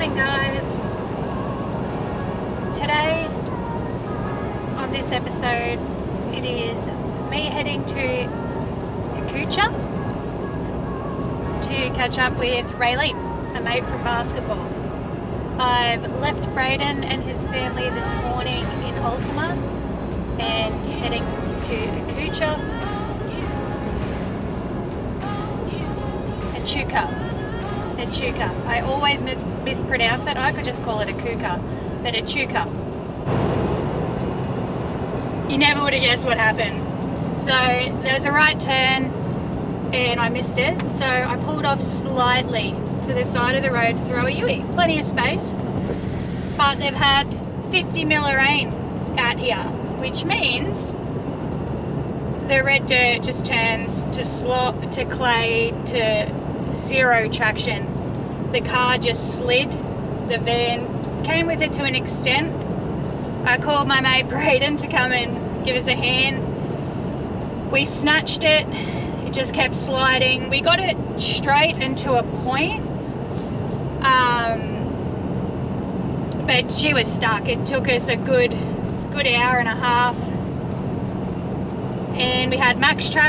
Morning guys. Today on this episode it is me heading to Echuca to catch up with Raylene, a mate from basketball. I've left Braden and his family this morning in Ultima and heading to Echuca. Echuca. I always mispronounce it. I could just call it Echuca, but Echuca. You never would have guessed what happened. So there was a right turn and I missed it. So I pulled off slightly to the side of the road to throw a Yui. Plenty of space. But they've had 50 mil of rain out here, which means the red dirt just turns to slop, to clay, to zero traction. The car just slid. The van came with it to an extent. I called my mate Braden to come and give us a hand. We snatched it. It just kept sliding. We got it straight and to a point. But she was stuck. It took us a good hour and a half. And we had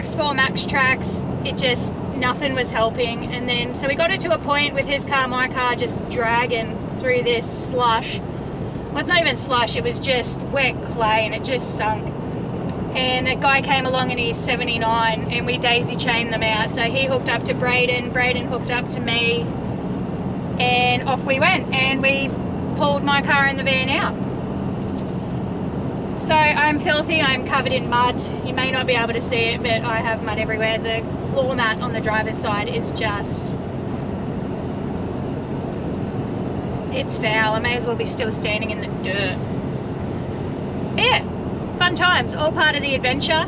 four max tracks. It just, nothing was helping. And then, so we got it to a point with his car, my car, just dragging through this slush. Well, it's not even slush, it was just wet clay and it just sunk. And a guy came along in his 79 and we daisy chained them out. So he hooked up to Braden hooked up to me, and off we went. And we pulled my car and the van out. So I'm filthy, I'm covered in mud. You may not be able to see it, but I have mud everywhere. The floor mat on the driver's side is just, it's foul. I may as well be still standing in the dirt. Yeah, fun times, all part of the adventure.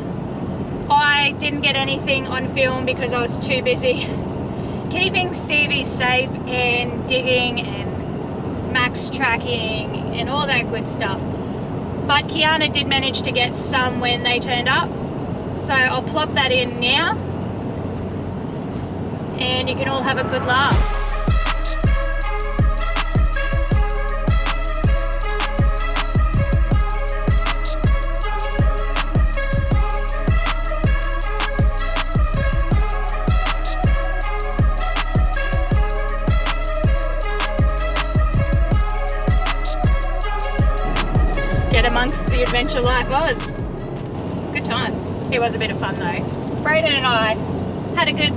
I didn't get anything on film because I was too busy keeping Stevie safe and digging and max tracking and all that good stuff. But Kiana did manage to get some when they turned up. So I'll plop that in now. And you can all have a good laugh. Get amongst the adventure like was. Good times. It was a bit of fun though. Braden and I had a good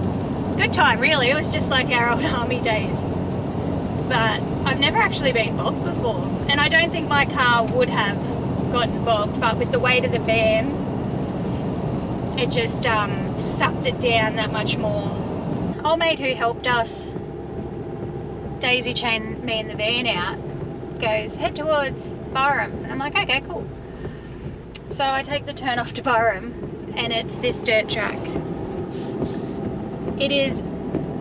time really. It was just like our old army days. But I've never actually been bogged before. And I don't think my car would have gotten bogged, but with the weight of the van, it just sucked it down that much more. Old mate who helped us daisy chain me and the van out goes, head towards Barham. And I'm like, okay, cool. So I take the turn off to Barham and it's this dirt track. It is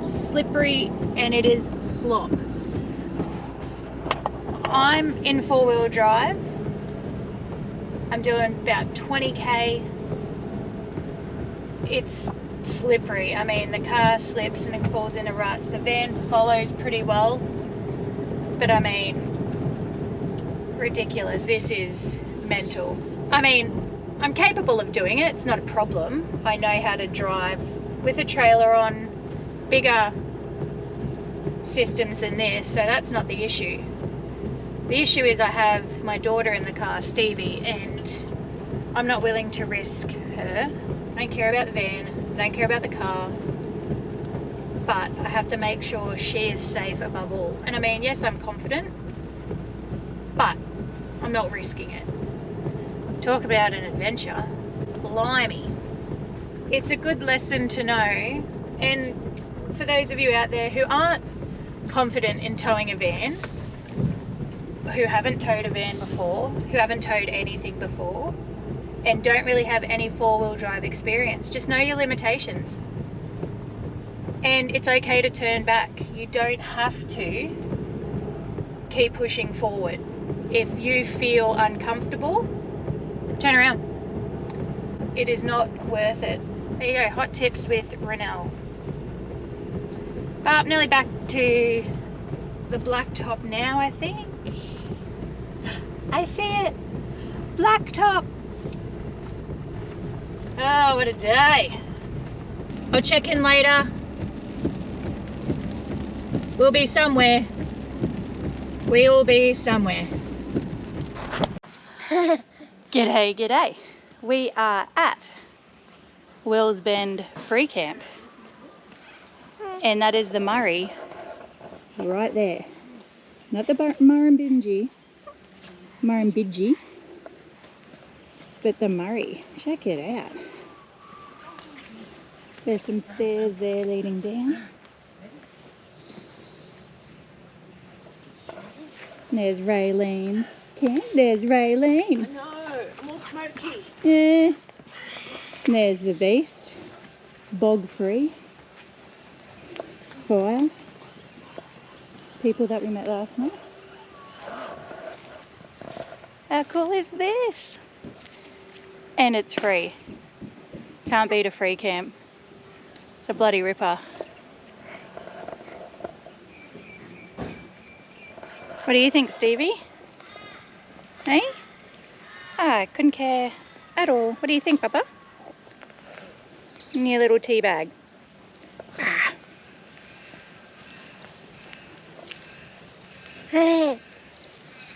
slippery and it is slop. I'm in four-wheel drive. I'm doing about 20k. It's slippery. I mean, the car slips and it falls into ruts. The van follows pretty well, but I mean, ridiculous. This is mental. I mean, I'm capable of doing it. It's not a problem. I know how to drive with a trailer on bigger systems than this, so that's not the issue. The issue is I have my daughter in the car, Stevie, and I'm not willing to risk her. I don't care about the van, I don't care about the car, but I have to make sure she is safe above all. And I mean, yes, I'm confident, but I'm not risking it. Talk about an adventure. Blimey. It's a good lesson to know. And for those of you out there who aren't confident in towing a van, who haven't towed a van before, who haven't towed anything before, and don't really have any four-wheel drive experience, just know your limitations. And it's okay to turn back. You don't have to keep pushing forward. If you feel uncomfortable, turn around. It is not worth it. There you go, hot tips with Renelle. But nearly back to the blacktop now, I think. I see it. Blacktop. Oh, what a day. I'll check in later. We'll be somewhere. We'll be somewhere. G'day, g'day. We are at Wills Bend Free Camp. And that is the Murray right there. Not the Murrumbidgee, but the Murray. Check it out. There's some stairs there leading down. And there's Raylene's camp. There's Raylene. I know, more smoky. Yeah. And there's the Beast. Bog free. Fire. People that we met last night. How cool is this? And it's free. Can't beat a free camp. It's a bloody ripper. What do you think, Stevie? Hey? Ah, I couldn't care at all. What do you think, Papa? In your little tea bag. Ah.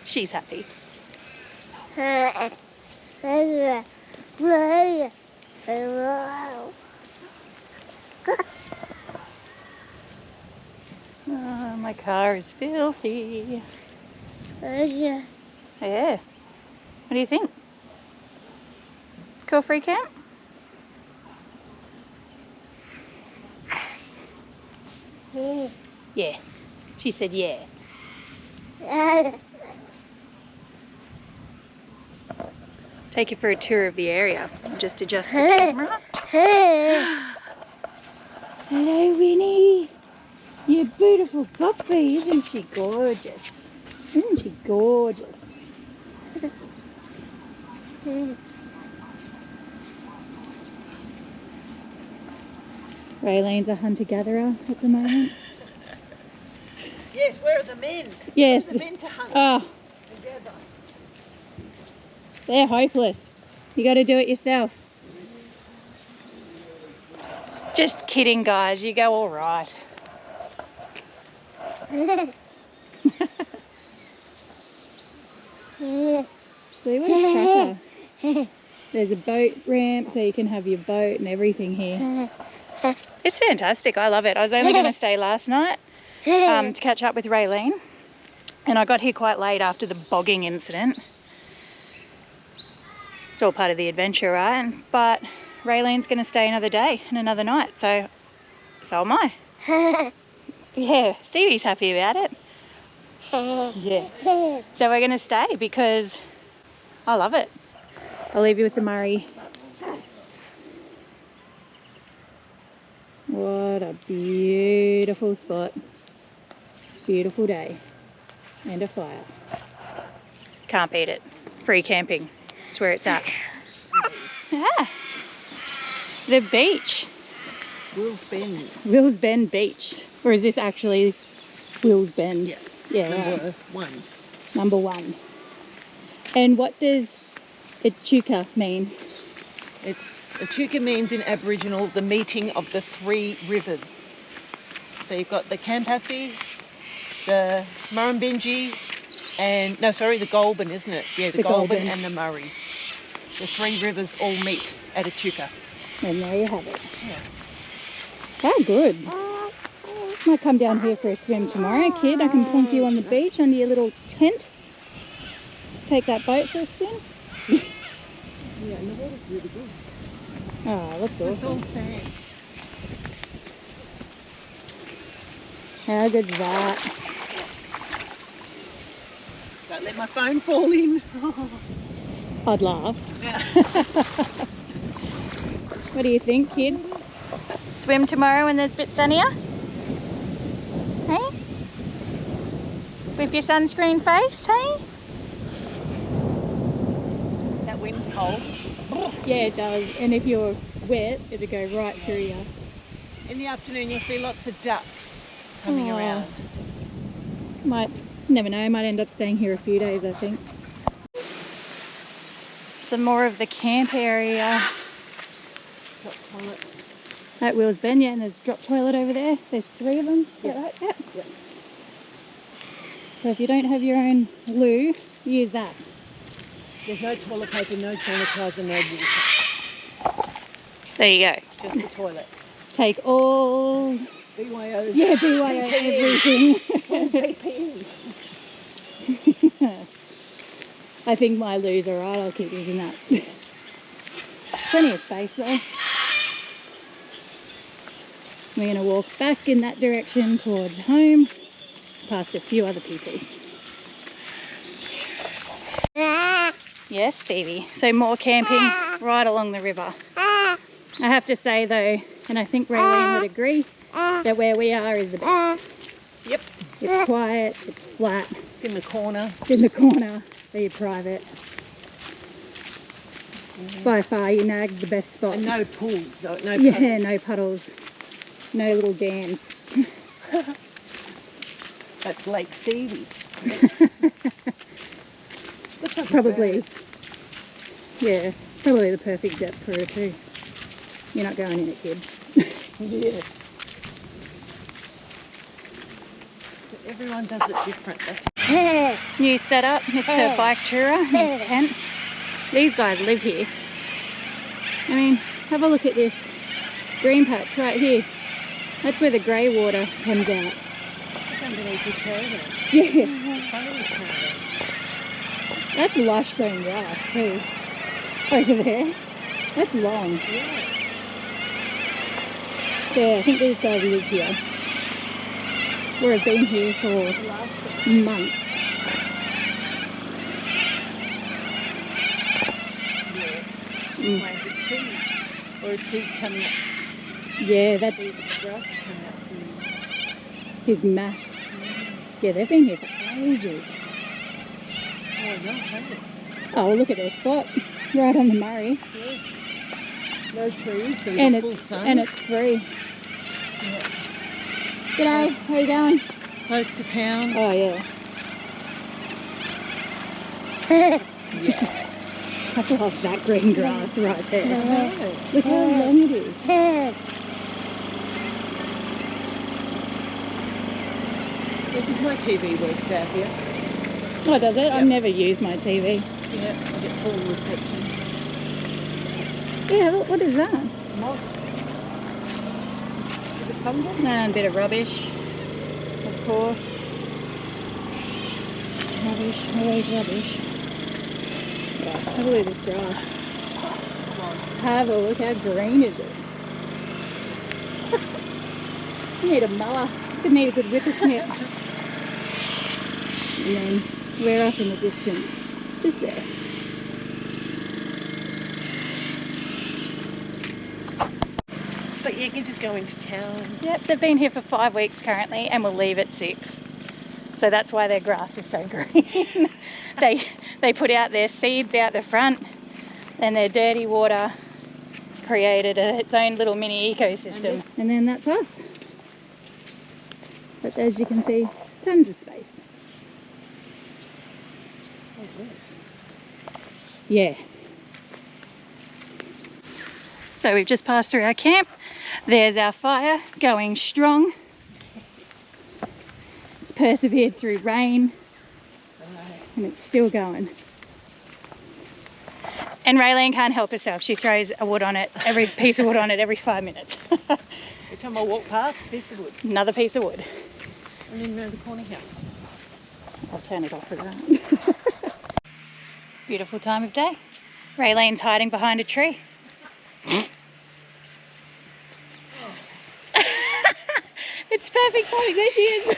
She's happy. Oh, my car is filthy. Yeah. What do you think? Cool free camp? Yeah. She said yeah. Take you for a tour of the area. Just adjust the camera. Hello, Winnie. You beautiful puppy. Isn't she gorgeous? Isn't she gorgeous? Raylene's a hunter-gatherer at the moment. Yes, where are the men? Yes. Where are the men to hunt together? They're hopeless. You got to do it yourself. Just kidding, guys. You go all right. See, what a cracker. There's a boat ramp so you can have your boat and everything here. It's fantastic. I love it. I was only going to stay last night to catch up with Raylene, and I got here quite late after the bogging incident. It's all part of the adventure, right? But Raylene's going to stay another day and another night, so am I. Yeah, Stevie's happy about it. Yeah. So we're going to stay because I love it. I'll leave you with the Murray. What a beautiful spot. Beautiful day. And a fire. Can't beat it. Free camping. It's where it's at. Ah, the beach. Wills Bend. Wills Bend Beach. Or is this actually Wills Bend? Yeah. Yeah, Number right. 1. Number 1. And what does Echuca mean? Echuca means in Aboriginal the meeting of the 3 rivers. So you've got the Campassie, the Murrumbidgee, and the Goulburn, isn't it? Yeah, the Goulburn and the Murray. The 3 rivers all meet at Echuca. And there you have it. Yeah. How good. Might come down here for a swim tomorrow, kid. I can plonk you on the beach under your little tent. Take that boat for a spin. Yeah, and the water's really good. Oh, looks It's all awesome. sand. How good's that? Don't let my phone fall in. I'd laugh. Yeah. What do you think, kid? Swim tomorrow when there's a bit sunnier? Hey? With your sunscreen face, hey? That wind's cold. Yeah, it does. And if you're wet, it'll go right through you. In the afternoon you'll see lots of ducks coming Aw. around. Never know, might end up staying here a few days, I think. Some more of the camp area. Drop toilet. At Will's Bend, yeah, and there's a drop toilet over there. There's 3 of them, is that right? Yep. Yep. So if you don't have your own loo, use that. There's no toilet paper, no sanitizer, no water. There you go. Just the toilet. Take all... BYO. Yeah, BYO everything. PPE. I think my loo's alright, I'll keep using that. Plenty of space though. We're going to walk back in that direction towards home, past a few other people. Yes, Stevie. So more camping right along the river. I have to say though, and I think Raylene would agree, that where we are is the best. Yep. It's quiet, it's flat. It's in the corner. It's in the corner, so you're private. By far, you nagged the best spot. And no pools, no puddles. Yeah, no puddles. No little dams. That's Lake Stevie. It's probably, yeah, it's probably the perfect depth for her too. You're not going in it, kid. Yeah. But everyone does it different. That's New setup, Mr. Bike Tourer, his tent. These guys live here. I mean, have a look at this green patch right here. That's where the grey water comes out. It's underneath his caravan. Yeah, Front of his caravan. that's lush green grass too. Over there. That's long. Yeah. So yeah, I think these guys live here. Or have been here for months. Yeah. Planted seed. Or a seed coming up. Yeah, that Seed of grass coming up from is mat. Yeah, they've been here for ages. Oh, no, haven't it? Oh, well, look at their spot. Right on the Murray. Yeah. No trees, so And full sun. it's free. Yeah. G'day, how you going? Close to town. Oh yeah. Yeah. I love that green grass right there. Yeah. Look how long it is. Because my TV works out here. Oh, does it? Yep. I've never used my TV. Yeah, I get full reception. Yeah, what is that? Moss. Is it fungal? And a bit of rubbish, of course. Rubbish, always rubbish. Right, have a look at this grass. Have a look, how green is it? You need a mower. You need a good whippersnip. And then we're up in the distance, just there. But you can just go into town. Yep, they've been here for 5 weeks currently and will leave at 6. So that's why their grass is so green. they put out their seeds out the front and their dirty water created its own little mini ecosystem. And then that's us. But as you can see, tons of space. So good. Yeah. So we've just passed through our camp. There's our fire going strong. It's persevered through rain and it's still going. And Raylene can't help herself. She throws a wood on it, every piece of wood on it every 5 minutes. Every time I walk past, piece of wood. Another piece of wood. And then around the corner here. I'll turn it off for that. Beautiful time of day. Raylene's hiding behind a tree. It's perfect timing. There she is.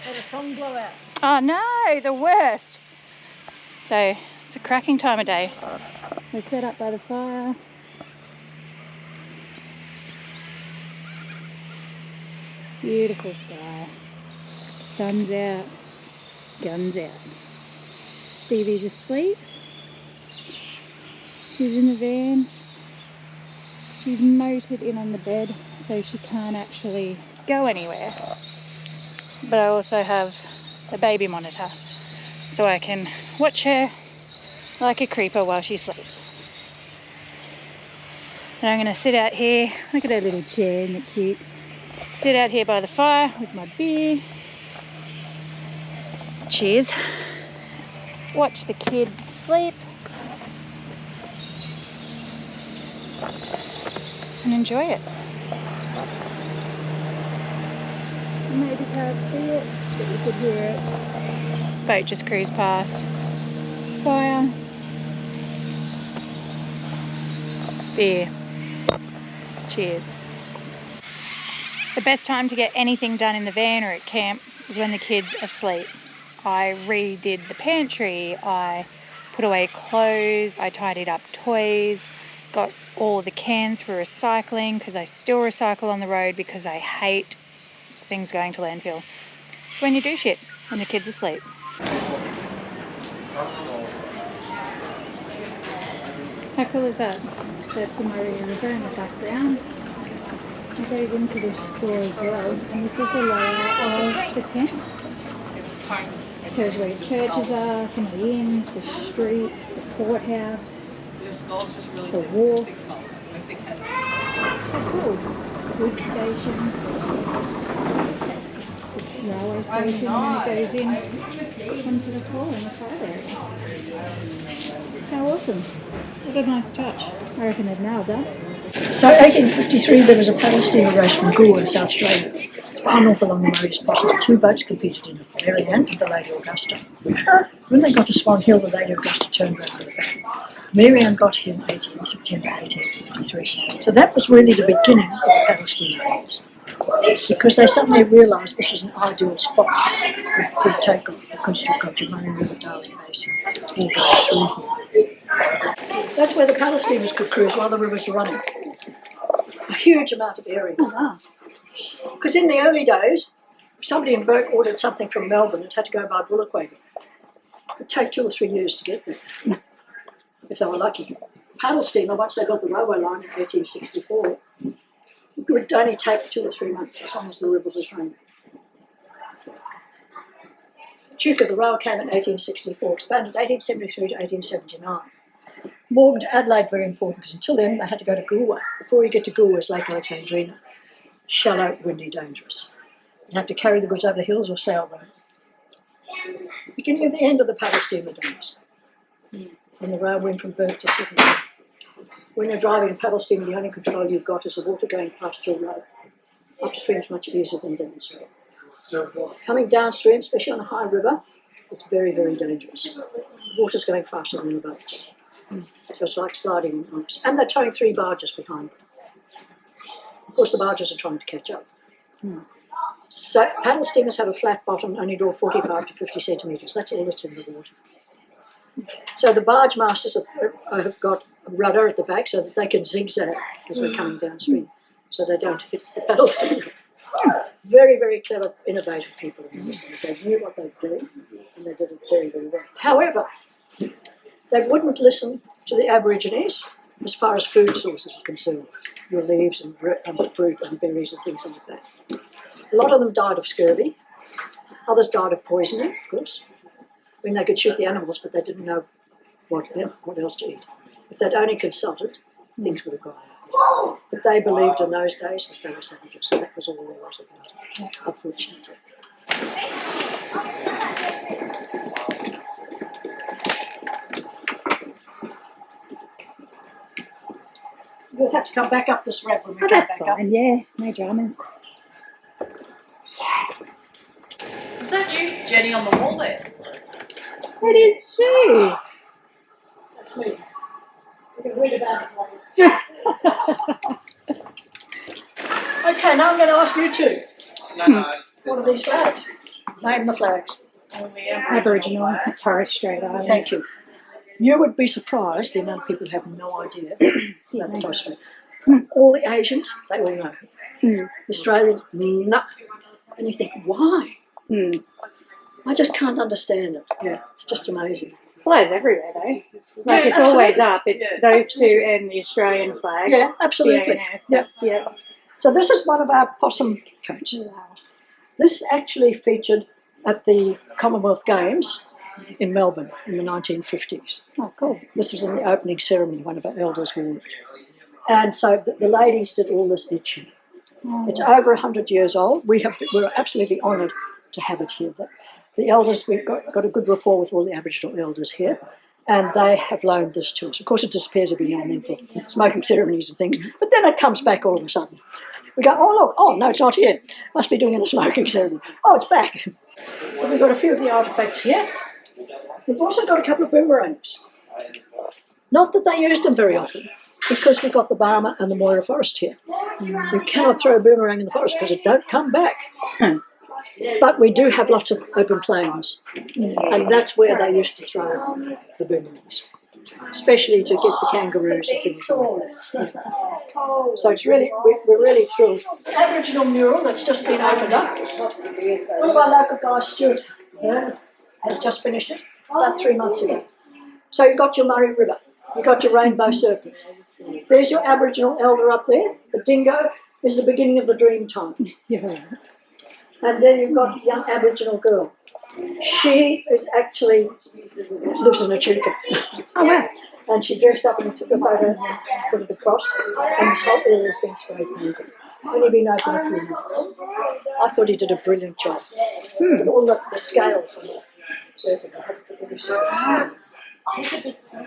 Had a thong blowout. Oh no, the worst. So it's a cracking time of day. We're set up by the fire. Beautiful sky. Sun's out, guns out. Stevie's asleep. She's in the van. She's motored in on the bed, so she can't actually go anywhere. But I also have a baby monitor, so I can watch her like a creeper while she sleeps. And I'm going to sit out here. Look at her little chair, isn't it cute? Sit out here by the fire with my beer. Cheers. Watch the kid sleep. And enjoy it. You maybe can't see it, but you could hear it. Boat just cruised past. Fire. Beer. Cheers. The best time to get anything done in the van or at camp is when the kids are asleep. I redid the pantry, I put away clothes, I tidied up toys, got all the cans for recycling because I still recycle on the road because I hate things going to landfill. It's when you do shit, when the kids are asleep. How cool is that? So that's the Moria River in the background. It goes into the store as well, and this is the layout of the tent. It tells you where your churches are, some of the inns, the streets, the courthouse, the wharf. How cool. Goods station, the railway station, and then it goes in onto the floor in the tile area. How awesome. What a nice touch. I reckon they've nailed that. So 1853 there was a paddle steamer race from Goole in South Australia. Far north along the Murray possible. Two boats competed in it, the Mary Ann and the Lady Augusta. When they got to Swan Hill, the Lady Augusta turned back to the back. Mary Ann got here in September 1853. So that was really the beginning of the paddle steamer race. Because they suddenly realised this was an ideal spot for takeoff because you've got your Murray River Darling Basin all going through. That's where the paddle steamers could cruise while the rivers were running. A huge amount of area. Because in the early days, if somebody in Burke ordered something from Melbourne, it had to go by bullock wagon. It would take 2 or 3 years to get there, if they were lucky. Paddle steamer, once they got the railway line in 1864, it would only take 2 or 3 months as long as the river was running. Echuca, the rail came in 1864, expanded 1873 to 1879. Bogged to Adelaide, very important, because until then they had to go to Goole. Before you get to Goole is Lake Alexandrina. Shallow, windy, dangerous. You have to carry the goods over the hills or sail them. Beginning of the end of the paddle steamer days. When the rail went from Burke to Sydney. When you're driving a paddle steamer, the only control you've got is the water going past your road. Upstream is much easier than downstream. Coming downstream, especially on a high river, is very, very dangerous. The water's going faster than the boats. So it's like sliding on ice. And they're towing 3 barges behind them. Of course, the barges are trying to catch up. So paddle steamers have a flat bottom and only draw 45 to 50 centimetres. That's all that's in the water. So the barge masters have got a rudder at the back so that they can zigzag as they're coming downstream, so they don't hit the paddle steamer. Very, very clever, innovative people in the business. They knew what they were doing, and they did it very, very well. However, they wouldn't listen to the Aborigines as far as food sources were concerned, your leaves and fruit and berries and things like that. A lot of them died of scurvy. Others died of poisoning, of course. I mean, they could shoot the animals, but they didn't know what else to eat. If they'd only consulted, things would have gone on. But they believed in those days that they were savages, and that was all there was about it, unfortunately. You'll have to come back up this ramp when we come that's back fine, up. yeah, no dramas. Is that you, Jenny, on the wall there? It is too. That's me. We can read about it later. Okay, now I'm going to ask you two. What are these flags? Name the flags. Aboriginal, Torres Strait Island. Thank you. You would be surprised the amount of people who have no idea about the Torres Strait. All the Asians, they all know. The Australians, no. And you think, why? I just can't understand it. Yeah, it's just amazing. Flags everywhere though. Like Yeah, it's always absolutely. up. It's those two and the Australian flag. Yeah, absolutely. BANF, that's, yeah. So this is one of our possum coats. This actually featured at the Commonwealth Games in Melbourne in the 1950s. Oh, cool. This was in the opening ceremony, one of our elders wore it. And so the ladies did all this itching. It's over 100 years old. We're absolutely honoured to have it here. The elders, we've got a good rapport with all the Aboriginal elders here, and they have loaned this to us. Of course, it disappears every now and then for smoking ceremonies and things, but then it comes back all of a sudden. We go, oh, look, oh, no, it's not here. Must be doing it in a smoking ceremony. Oh, it's back. But we've got a few of the artefacts here. We've also got a couple of boomerangs. Not that they use them very often, because we've got the Damma and the Moira forest here. You cannot throw a boomerang in the forest because it don't come back. But we do have lots of open plains, and that's where they used to throw the boomerangs, especially to get the kangaroos and things like that. So it's really, we're really thrilled. Aboriginal mural that's just been opened up. One of our local guys, Stuart, has just finished it about 3 months ago. So you've got your Murray River, you've got your rainbow serpent. There's your Aboriginal elder up there. The dingo is the beginning of the dream time. And then you've got a young Aboriginal girl. She is actually lives in Echuca. Oh, wow. And she dressed up and took a photo and put it across. And this whole area has been spray painted. Only been open a few months. I thought he did a brilliant job. With all the scales on the serpent.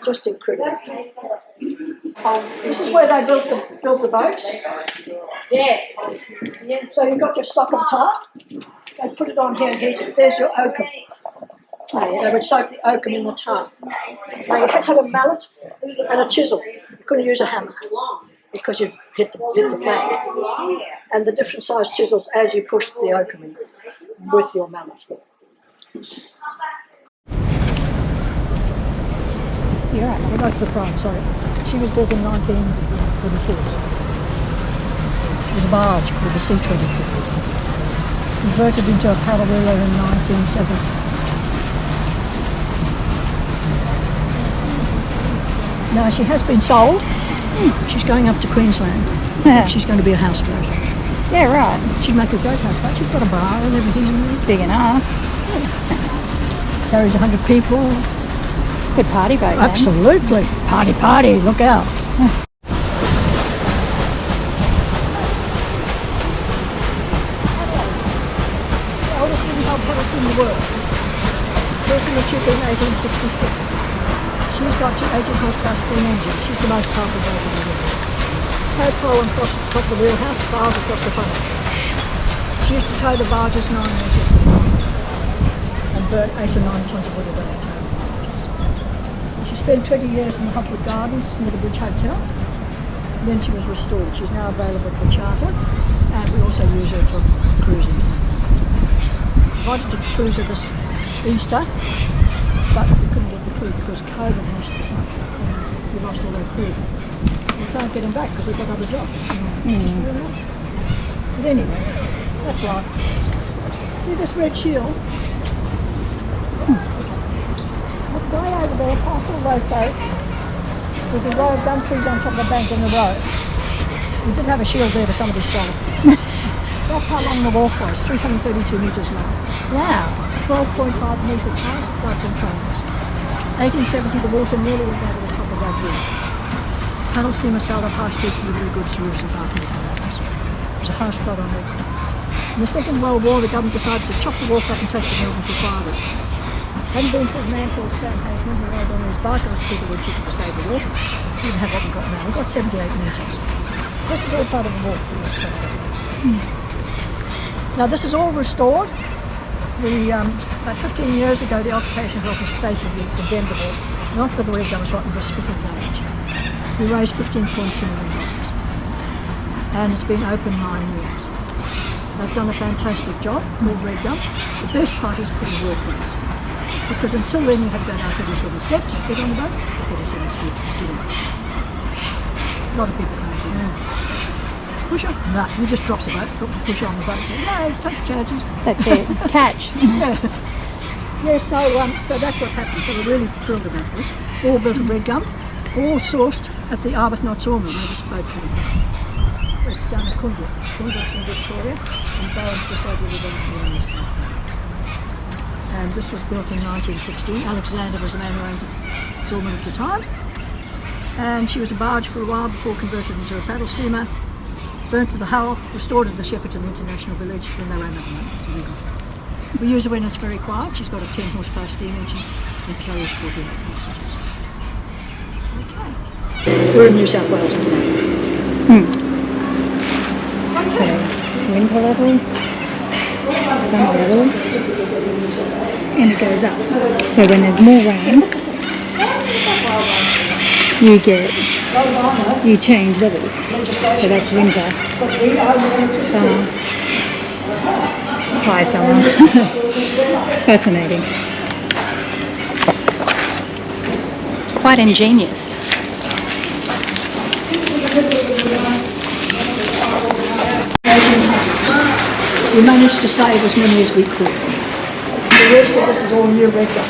Just incredible. This is where they built the boats. Yeah. So you've got your stock and tar. They put it on here and heat. There's your oakum. They would soak the oakum in the tar. Now you had to have a mallet and a chisel. You couldn't use a hammer because you'd hit the plank. And the different sized chisels as you pushed the oakum in with your mallet. You're right. Well, that's the prime, sorry. She was built in 1924. It was a barge called the C-24. Converted into a paddle wheeler in 1970. Now she has been sold. She's going up to Queensland. She's going to be a houseboat. Yeah, right. She'd make a great houseboat. She's got a bar and everything in there. Big enough. Carries 100 people. Good party boat, then. Absolutely. Party, look out. Oldest wooden paddles in the world. Built in Echuca in 1866. She's got 280 horsepower steam engine. She's the most powerful boat in the world. Tow pole across the top of the wheelhouse, bars across the front. She used to tow the barges 9 metres and burn 8 or 9 tonnes of wood a day. She spent 20 years in the Hopwood Gardens near the Bridge Hotel. Then she was restored. She's now available for charter, and we also use her for cruising. I wanted to cruise her this Easter, but we couldn't get the crew because COVID missed us up. We lost all our crew. We can't get them back because they've got other jobs. But anyway, that's life. See this red shield? Way over there, past all those boats, there's a row of gum trees on top of the bank in the road. We did have a shield there, but somebody stole it. That's how long the wharf was, 332 metres long. Wow. 12.5 metres high, floats and trains. 1870, the water nearly went over the top of that roof. Paddle steamer sailed up high street delivering goods to rivers and balconies and mountains. There was a house flood on record. In the Second World War, the government decided to chop the wharf up and take the Melbourne for private. Hadn't been for a man called Stan Hayesman who rode on his bike and people were cheaper to save the water. We didn't have what we've got now. We've got 78 metres. This is all part of the wharf. Now this is all restored. About 15 years ago the Occupation Health and Safety condemned the wharf, not the red gums right in the spitting cage. We raised $15.2 million. And it's been open 9 years. They've done a fantastic job, all red gum. The best part is putting walkways. Because until then you had to go down 37 steps to get on the boat, 37 steps to get off. A lot of people can't do that. Pusher? No, you just drop the boat, drop the pusher on the boat, say, no, take the chances. That's it. Catch. Yeah, so that's what happened. So we're really thrilled about this. All built of red gum, all sourced at the Arbuthnot sawmill where this boat came from. It's down at Kundruk in Victoria, and Bowen's just over the river here in New South Wales. And this was built in 1916. Alexander was the man who owned the Tillman at the time. And she was a barge for a while before converted into a paddle steamer. Burnt to the hull, restored at the Shepparton International Village, then they ran out of money, so we got her. We use her when it's very quiet. She's got a 10 horsepower steam engine and carries 48 passengers. Okay. We're in New South Wales at the moment. So, winter level, summer level, and it goes up. So when there's more rain, you change levels. So that's winter, summer, high summer. Fascinating. Quite ingenious. We managed to save as many as we could. The rest of this is all new record.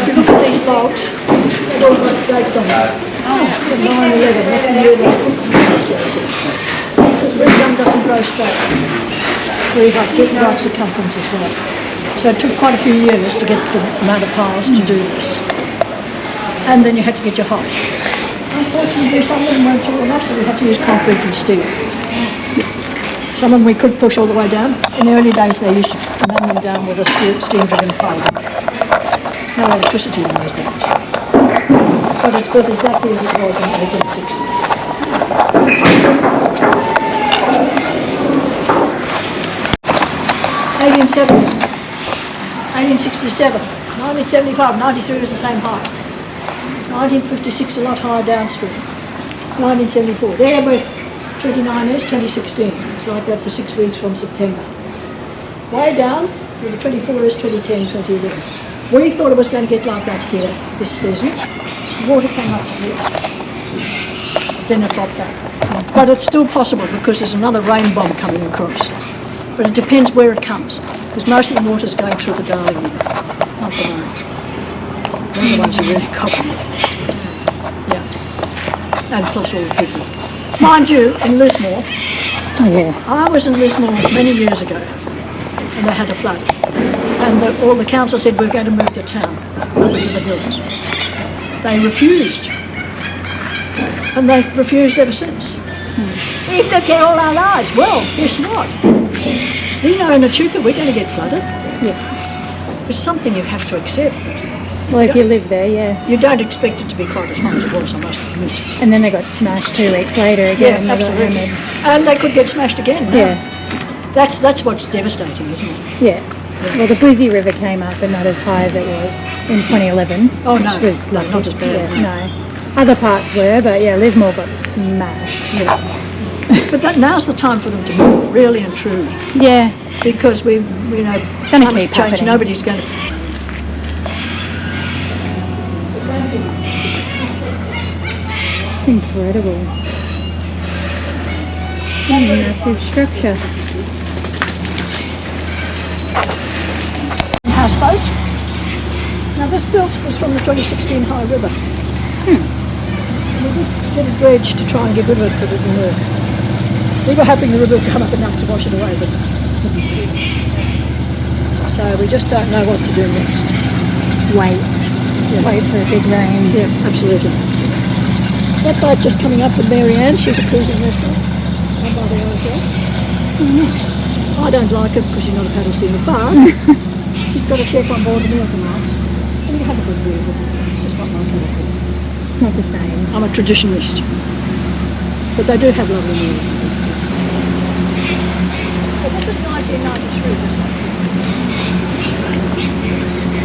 If you look at these logs, they've all got dates on them. Oh, 9/11, that's a new log. Because red gum doesn't grow straight. Very hard to get the right circumference as well. So it took quite a few years to get the amount of piles to do this. And then you had to get your height. Unfortunately, some of them weren't tall enough, so we had to use concrete and steel. Some of them we could push all the way down. In the early days they used to man them down with a steam-driven pile. No electricity in those days. But it's built exactly as it was in 1860. 1870, 1867, 1975, 93 was the same height. 1956 a lot higher downstream. 1974. There we're 29 is 2016. It's like that for 6 weeks from September. Way down, with the 24 is 2010, 2011. We thought it was going to get like that here this season. Water came up to here. Then it dropped back. But it's still possible because there's another rain bomb coming across. But it depends where it comes. Because most of the water's going through the Darling River, not the rain. They're the ones who really copy it. Yeah. And plus all the people. Mind you, in Lismore, I was in Lismore many years ago, and they had a flood. And all the council said, we're going to move the town over to the hills. They refused. And they've refused ever since. We've lived here all our lives. Well, guess what? We know in Echuca we're going to get flooded. Yes. It's something you have to accept. Well, if you live there, yeah. You don't expect it to be quite as high as it was, I must admit. And then they got smashed 2 weeks later again. Yeah, absolutely. And they could get smashed again. No? Yeah. That's what's devastating, isn't it? Yeah. Well, the Brizzy River came up, but not as high as it was in 2011. Oh, no. Which was like, not as bad. Yeah, no. Other parts were, but yeah, Lismore got smashed. Yeah. But now's the time for them to move, really and truly. Yeah. Because it's going to keep change. happening. Nobody's going to. It's incredible. What a massive structure. Houseboats. Now this silt was from the 2016 High River. We did get a dredge to try and get rid of it, but it didn't work. We were hoping the river would come up enough to wash it away, but it didn't. So we just don't know what to do next. Wait. Yeah. Wait for a big rain. Yeah, absolutely. That boat just coming up with Mary Ann, she's a cruising restaurant. By the hotel. Oh, nice. I don't like it because she's not a paddle steamer, but she's got a chef on board the meals and nights. And you have a good beer with it. It's just not my kind of thing. It's not the same. I'm a traditionalist. But they do have lovely meals. But this is 1993, isn't it?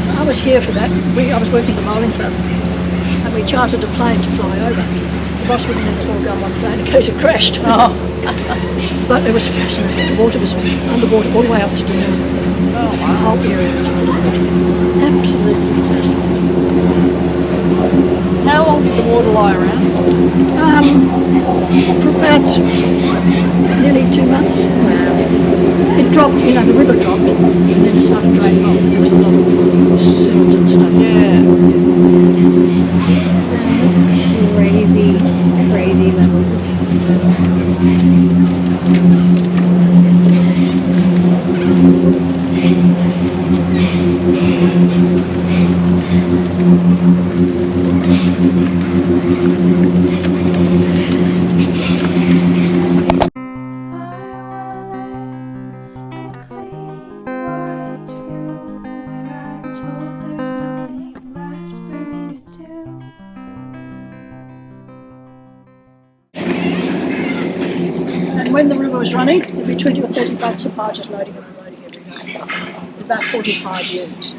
So I was here for that. I was working at the bowling club. And we chartered a plane to fly over. The boss wouldn't let us all go on one plane in case it crashed. Oh. But it was fascinating. The water was underwater all the way up to Damma. Oh, wow. The whole area was underwater. Absolutely fascinating. How long did the water lie around? For about nearly 2 months. Wow. It dropped, the river dropped, and then it started draining off. There was a lot of silt and stuff. Yeah. That's crazy levels. And when the river was running, there'd be 20 or 30 boats of barges loading and unloading every day. For about 45 years.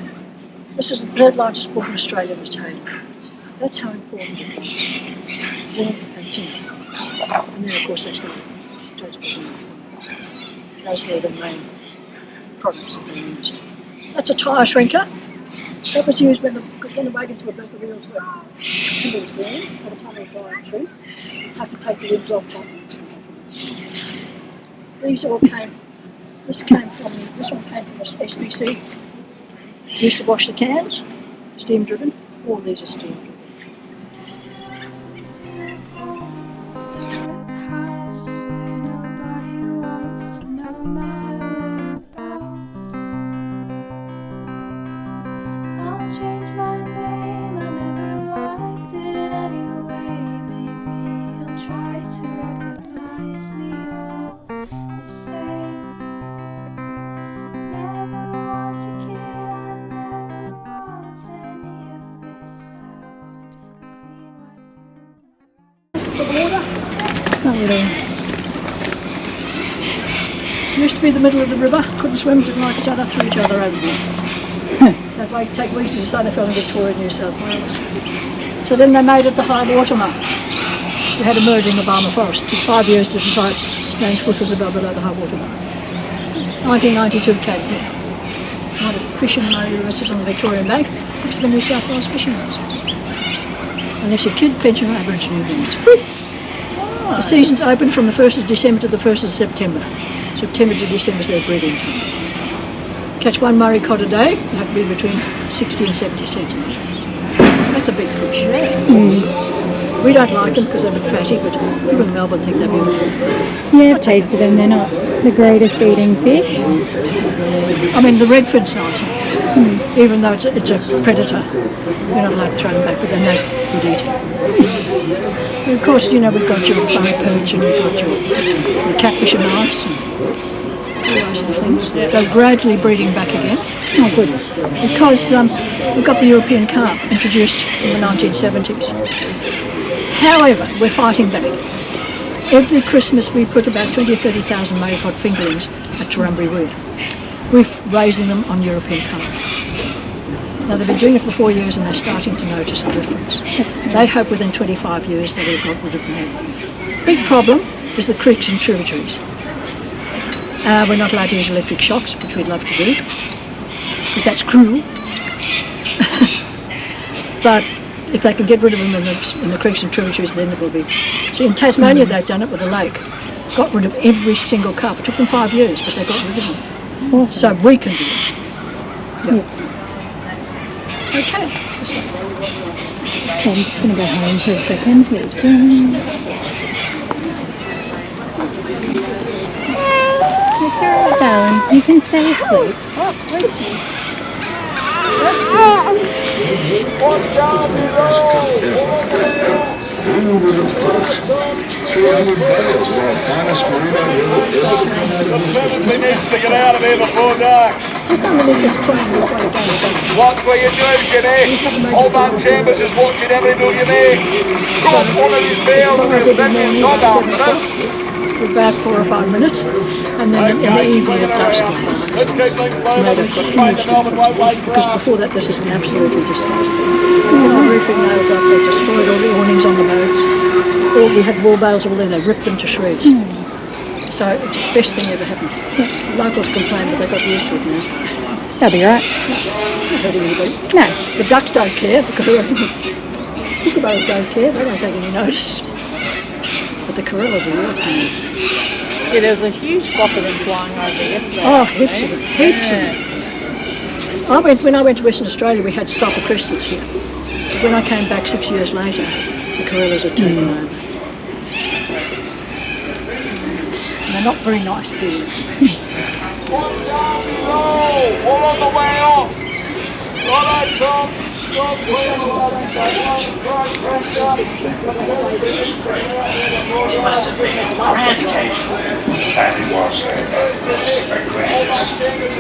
This is the third largest port in Australia this time. That's how important it is. Wool and timber. And then of course they started transporting. Those are the main products that they used. That's a tyre shrinker. That was used because when the wagons were built, the wheels were timber was worn. By the time they dry and shrink, you have to take the rims off. These all came. This one came from SBC. Used to wash the cans, steam driven. All these are steam driven. The water. Not really. Used to be the middle of the river, couldn't swim, didn't like each other, threw each other overboard. So it take weeks to decide they fell in Victoria, New South Wales. So then they made it the high water mark. So they had a merger in the Barmer Forest. It took 5 years to decide James Foot was above below the high water mark. 1992 came here. I had a fishing river sit on the Victorian bank, which is the New South Wales fishing license. Unless your kid, pension or Aboriginal New it's free. The season's open from the 1st of December to the 1st of September. September to December is their breeding time. Catch one Murray cod a day, you have to be between 60 and 70 centimetres. That's a big fish. We don't like them because they're a bit fatty, but people in Melbourne think they're beautiful. Yeah, I've tasted them. They're not the greatest eating fish. I mean, the redford's nice, even though it's a predator. You're not allowed to throw them back, but they're no good eating. And of course, you know, we've got your bunny perch and we've got your catfish and ice and all those sort of things. They're gradually breeding back again. Oh, good. Because we've got the European carp introduced in the 1970s. However, we're fighting back. Every Christmas we put about 20 or 30,000 maycod fingerlings at Turrumbry Weir. We're raising them on European carp. Now they've been doing it for 4 years and they're starting to notice a difference. Excellent. They hope within 25 years they will have got rid of them. Big problem is the creeks and tributaries. We're not allowed to use electric shocks, which we'd love to do, because that's cruel. But if they can get rid of them in the creeks and tributaries, then it will be. See, in Tasmania they've done it with a lake. Got rid of every single carp. It took them 5 years, but they got rid of them. Awesome. So we can do it. Yeah. Okay. Okay, I'm just going to go home for a second. Here we go. It's alright, darling. You can stay asleep. Oh, bless you. Everybody needs to get out of here before dark. Just underneath this crane, we've got to go. Watch where you do, Jimmy. Old man Chambers is watching every move you make. Go up one of these bales and there's plenty of dog after us. For about 4 or 5 minutes, and then in the evening at dusk. Because before that this is absolutely disgusting. The roofing nails up, they destroyed all the awnings on the boats. We had wool bales all there, they ripped them to shreds. So it's the best thing ever happened. Locals complain, but they got used to it now. That'll be right. It's not hurting anybody. No. The ducks don't care, because the kookaburras don't care, they don't take any notice. But the corellas are real pain. Yeah, there was a huge flock of them flying over yesterday. Oh, heaps of them, heaps of them. When I went to Western Australia, we had sulphur crested here. When I came back 6 years later, the corellas had taken over. And they're not very nice birds. lights on. Stop playing along. It must have been a grand occasion. And it was a greatest,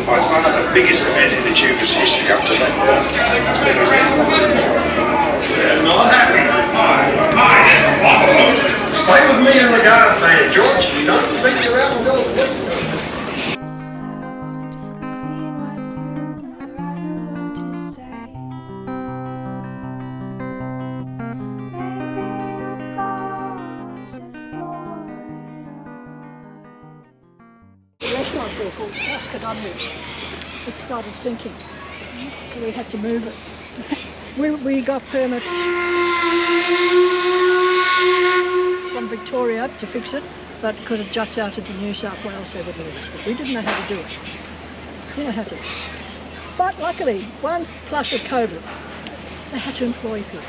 by far the biggest event in Echuca's history up to that point. Not happy. Stay with me in the garden there, George. You don't venture out and go. The restaurant there called Echuca Adventure, it started sinking, so we had to move it. We got permits from Victoria to fix it, but because it juts out into New South Wales, they would leave us. But we didn't know how to do it. Didn't know how to. But luckily, one plus of COVID, they had to employ people,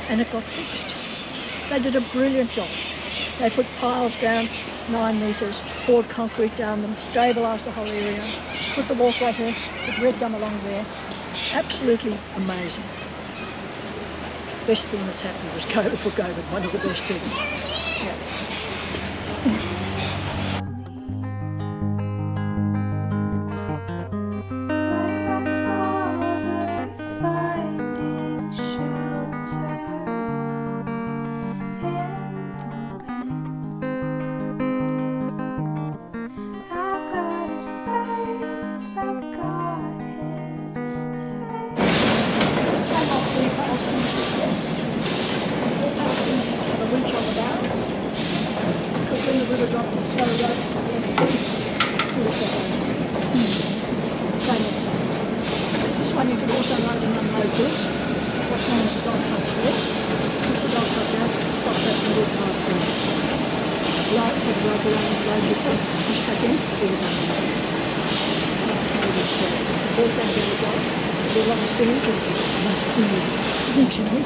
and it got fixed. They did a brilliant job. They put piles down 9 metres, poured concrete down them, stabilised the whole area, put the walkway here, put red gum along there. Absolutely amazing. Best thing that's happened was COVID for COVID, one of the best things. Yeah. This one you could also load and unload goods. What's known as the dog truck there. Push the dog truck down, stop that and walk past there. Load, put the rope around and load your stuff, push back in, do the done. The boys don't get the job. There'll be a lot of steam, eventually.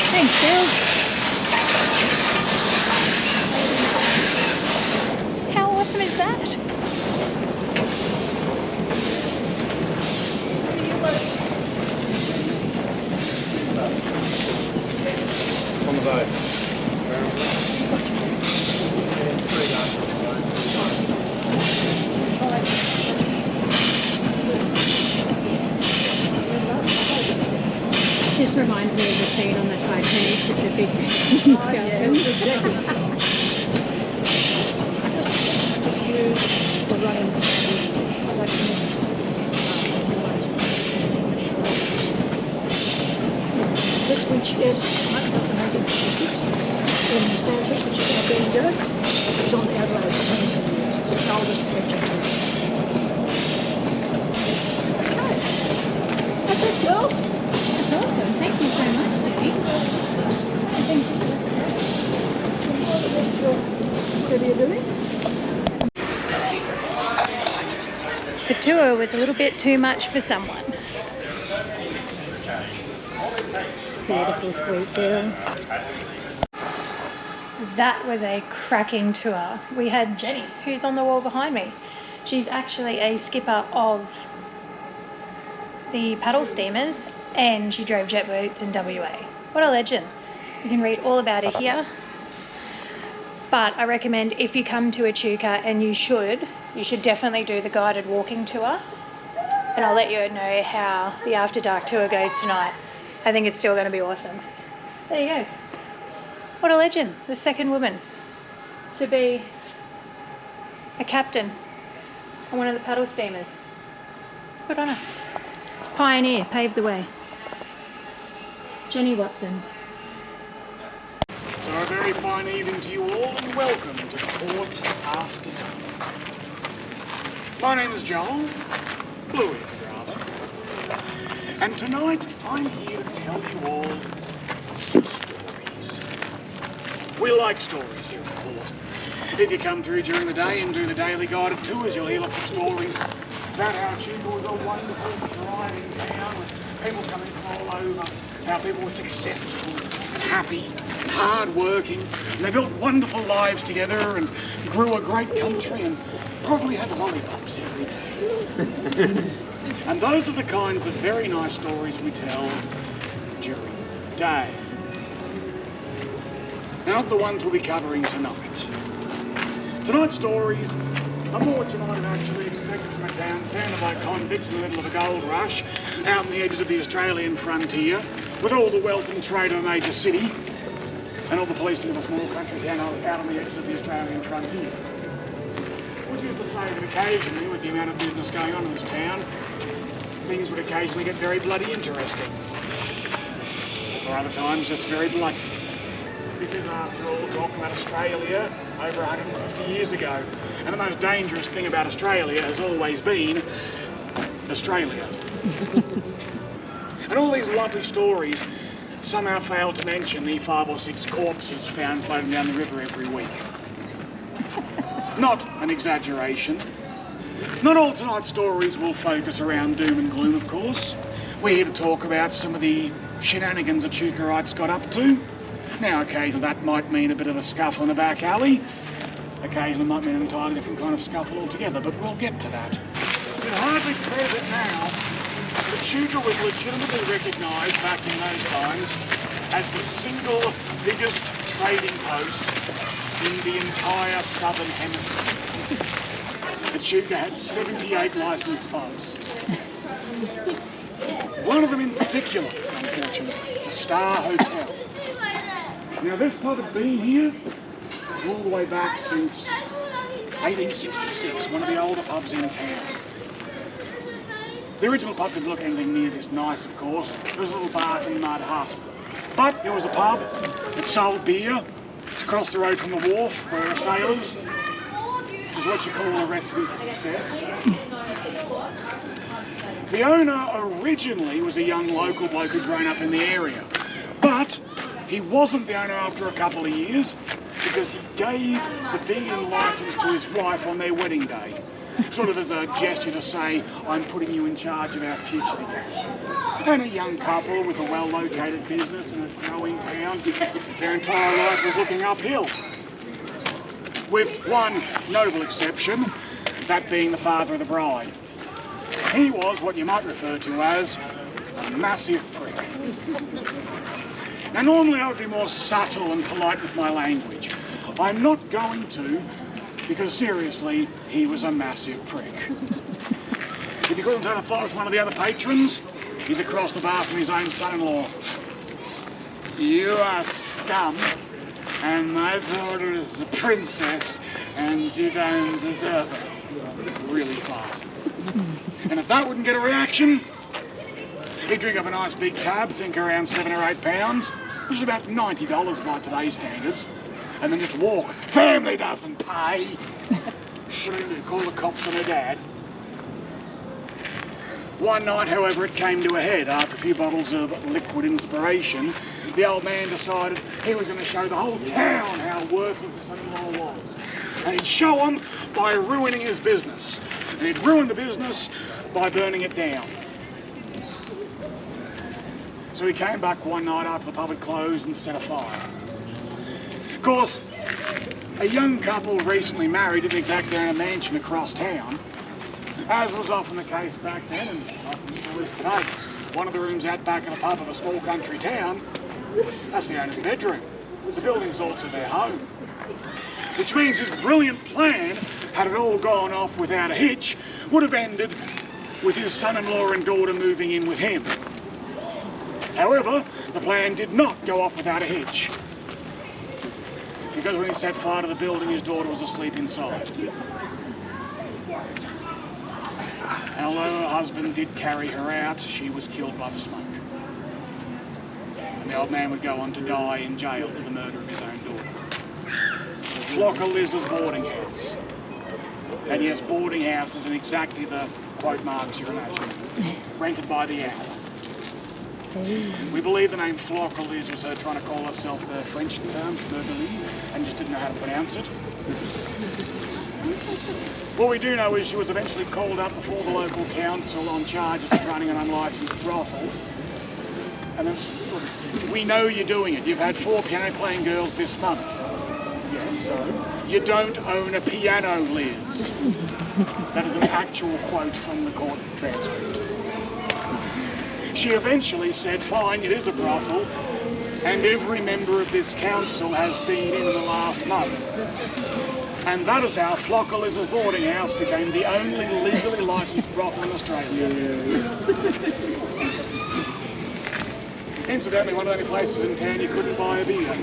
Thanks, Bill. How awesome is that? On the boat. Just reminds me of the scene on the Titanic with the big skeletons. This winch here is from 1956 in Santos, which is now being done. It was on the Adelaide for 20 years. It's the oldest picture. Okay. That's it, girls. That's awesome. Thank you so much, Jenny. I think Whatever you're doing. the tour was a little bit too much for someone. Beautiful, sweet girl. That was a cracking tour. We had Jenny, who's on the wall behind me. She's actually a skipper of the paddle steamers, and she drove jet boats in WA. What a legend. You can read all about her here. But I recommend if you come to Echuca, and you should definitely do the guided walking tour. And I'll let you know how the After Dark tour goes tonight. I think it's still going to be awesome. There you go. What a legend. The second woman to be a captain on one of the paddle steamers. Good on her. Pioneer, paved the way. Jenny Watson. So a very fine evening to you all and welcome to the Port After Dark. My name is Joel, Bluey rather, and tonight I'm here to tell you all some stories. We like stories here at the Port. If you come through during the day and do the daily guided tours, you'll hear lots of stories about how Echuca was a wonderful, thriving town with people coming from all over, how people were successful, happy, hard-working, and they built wonderful lives together and grew a great country and probably had lollipops every day. And those are the kinds of very nice stories we tell during the day. They're not the ones we'll be covering tonight. Tonight's stories are more what you might have actually expected from a town founded by convicts in the middle of a gold rush, out on the edges of the Australian frontier, with all the wealth and trade of a major city, and all the policing of a small country town out on the edges of the Australian frontier. Which is to say that occasionally, with the amount of business going on in this town, things would occasionally get very bloody interesting. Or other times, just very bloody. This is, after all, talking about Australia over 150 years ago. And the most dangerous thing about Australia has always been Australia. And all these lovely stories somehow fail to mention the 5 or 6 corpses found floating down the river every week. Not an exaggeration. Not all tonight's stories will focus around doom and gloom, of course. We're here to talk about some of the shenanigans Echucaites got up to. Now, occasionally that might mean a bit of a scuffle in a back alley. Occasionally it might mean an entirely different kind of scuffle altogether, but we'll get to that. You can hardly believe it now, but Echuca was legitimately recognised back in those times as the single biggest trading post in the entire southern hemisphere. Echuca had 78 licensed pubs. One of them in particular, unfortunately, the Star Hotel. Now this pub had been here all the way back since 1866, one of the older pubs in town. The original pub didn't look anything near this nice, of course. It was a little barton mud hut. But it was a pub, it sold beer, it's across the road from the wharf where there are sailors. It was what you call a recipe for success. The owner originally was a young local bloke who'd grown up in the area, but he wasn't the owner after a couple of years because he gave the deed and licence to his wife on their wedding day. Sort of as a gesture to say, I'm putting you in charge of our future together. And a young couple with a well-located business in a growing town, their entire life was looking uphill. With one notable exception, that being the father of the bride. He was what you might refer to as a massive prick. Now normally I would be more subtle and polite with my language. I'm not going to, because seriously, he was a massive prick. If you couldn't turn a fight with one of the other patrons, he's across the bar from his own son-in-law. You are scum, and my daughter is the princess, and you don't deserve it. Really classy. And if that wouldn't get a reaction, he'd drink up a nice big tab, think around 7 or 8 pounds, which is about $90 by today's standards, and then just walk. Family doesn't pay. What do you do, call the cops on her dad? One night, however, it came to a head. After a few bottles of liquid inspiration, the old man decided he was going to show the whole town how worthless his son-in-law was. And he'd show them by ruining his business. And he'd ruin the business by burning it down. So he came back one night after the pub had closed and set a fire. Of course, a young couple recently married didn't exactly own a mansion across town, as was often the case back then and often still is today. One of the rooms out back of the pub of a small country town, that's the owner's bedroom. The building's also their home. Which means his brilliant plan, had it all gone off without a hitch, would have ended with his son-in-law and daughter moving in with him. However, the plan did not go off without a hitch. Because when he set fire to the building, his daughter was asleep inside. And although her husband did carry her out, she was killed by the smoke. And the old man would go on to die in jail for the murder of his own daughter. Flocker Liz's boarding house. And yes, boarding houses in exactly the quote marks you're imagining. Rented by the hour. We believe the name Flocker Liz was her trying to call herself the French term Fleur-de-Lis and just didn't know how to pronounce it. What we do know is she was eventually called up before the local council on charges of running an unlicensed brothel. And we know you're doing it. You've had 4 piano-playing girls this month. Yes, so you don't own a piano, Liz. That is an actual quote from the court transcript. She eventually said, fine, it is a brothel, and every member of this council has been in the last month. And that is how Flocker Liz's boarding house became the only legally licensed brothel in Australia. Incidentally, one of the only places in town you couldn't buy a beer.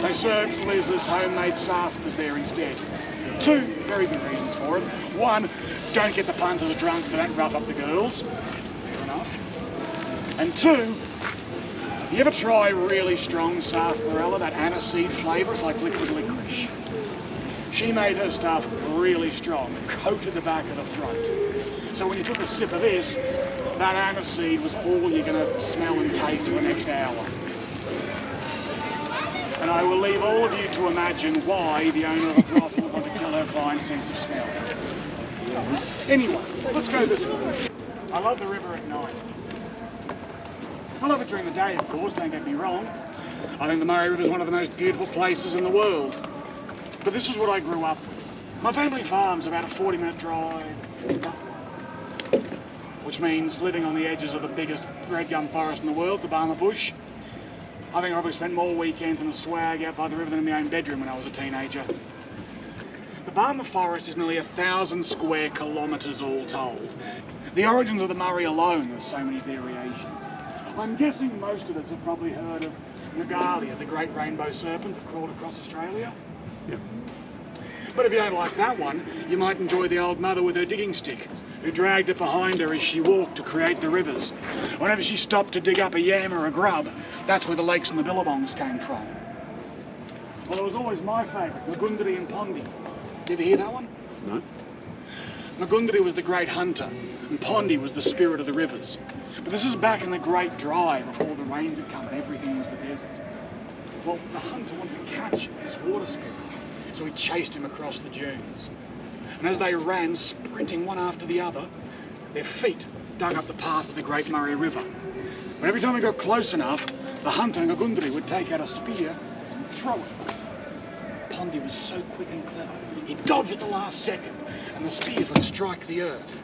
They served Liz's homemade sarsapas there instead. 2 very good reasons for it. 1, don't get the punters drunk so don't rough up the girls. Fair enough. And 2, if you ever try really strong sarsaparilla, that aniseed flavour is like liquid licorice. She made her stuff really strong, coated the back of the throat. So when you took a sip of this, that aniseed was all you're going to smell and taste for the next hour. And I will leave all of you to imagine why the owner of a brothel would want to kill her client's sense of smell. Anyway, let's go this way. I love the river at night. I love it during the day, of course, don't get me wrong. I think the Murray River is one of the most beautiful places in the world. But this is what I grew up with. My family farm's about a 40-minute drive, which means living on the edges of the biggest red gum forest in the world, the Damma bush. I think I probably spent more weekends in a swag out by the river than in my own bedroom when I was a teenager. The Damma forest is nearly 1,000 square kilometres all told. The origins of the Murray alone, there's so many variations. I'm guessing most of us have probably heard of Regalia, the great rainbow serpent that crawled across Australia. Yep. But if you don't like that one, you might enjoy the old mother with her digging stick, who dragged it behind her as she walked to create the rivers. Whenever she stopped to dig up a yam or a grub, that's where the lakes and the billabongs came from. Well, it was always my favourite, Magundari and Pondy. Did you ever hear that one? No. Magundari was the great hunter, and Pondy was the spirit of the rivers. But this is back in the Great Dry, before the rains had come and everything was the desert. Well, the hunter wanted to catch this water spirit, so he chased him across the dunes. And as they ran, sprinting one after the other, their feet dug up the path of the Great Murray River. But every time he got close enough, the hunter, Magundari, would take out a spear and throw it. Pondy was so quick and clever, he'd dodge at the last second, and the spears would strike the earth.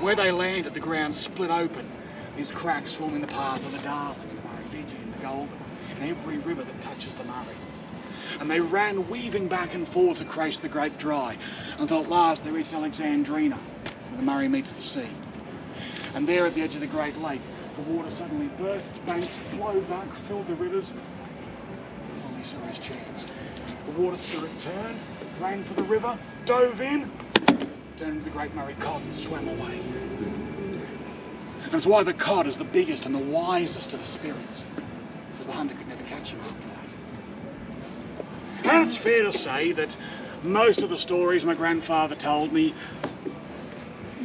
Where they landed, the ground split open, these cracks forming the path of the Darling, the Murrumbidgee, and the Goulburn, and every river that touches the Murray. And they ran weaving back and forth across the Great Dry, until at last they reached Alexandrina, where the Murray meets the sea. And there at the edge of the Great Lake, the water suddenly burst its banks, flowed back, filled the rivers. Only saw his chance. The water spirit turned, ran for the river, dove in, turned into the Great Murray cod and swam away. And that's why the cod is the biggest and the wisest of the spirits, because the hunter could never catch him after that. And it's fair to say that most of the stories my grandfather told me,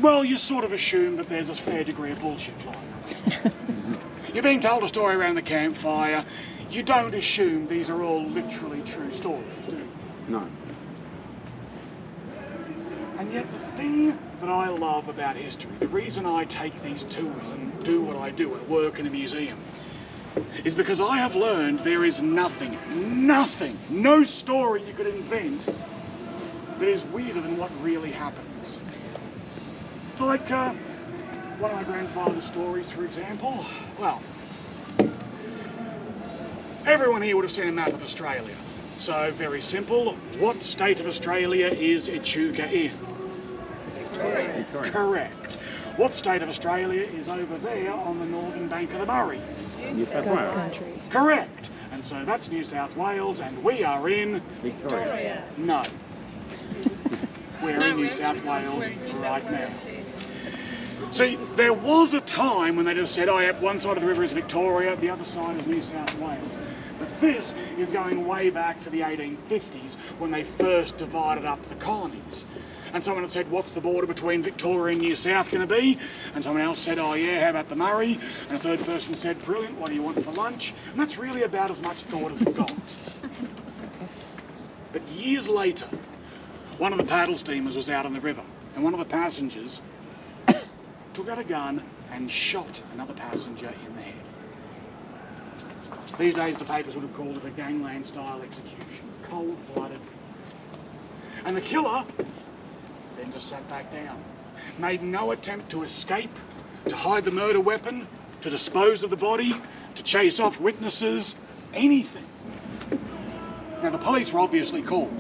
well, you sort of assume that there's a fair degree of bullshit flying around. You're being told a story around the campfire, you don't assume these are all literally true stories, do you? No. And yet the thing that I love about history, the reason I take these tours and do what I do and work in a museum, is because I have learned there is nothing, no story you could invent that is weirder than what really happens. Like one of my grandfather's stories, for example. Well, everyone here would have seen a map of Australia. So, very simple, what state of Australia is Echuca in? Victoria. Correct. What state of Australia is over there on the northern bank of the Murray? New South Wales. country. Correct. And so that's New South Wales, and we are in... Victoria. No. We're in New South Wales right now. See, there was a time when they just said, oh yeah, one side of the river is Victoria, the other side is New South Wales. But this is going way back to the 1850s when they first divided up the colonies. And someone had said, what's the border between Victoria and New South going to be? And someone else said, oh yeah, how about the Murray? And a third person said, brilliant, what do you want for lunch? And that's really about as much thought as it got. But years later, one of the paddle steamers was out on the river, and one of the passengers took out a gun and shot another passenger in the head. These days the papers would have called it a gangland style execution, cold-blooded. And the killer then just sat back down, made no attempt to escape, to hide the murder weapon, to dispose of the body, to chase off witnesses, anything. Now the police were obviously called,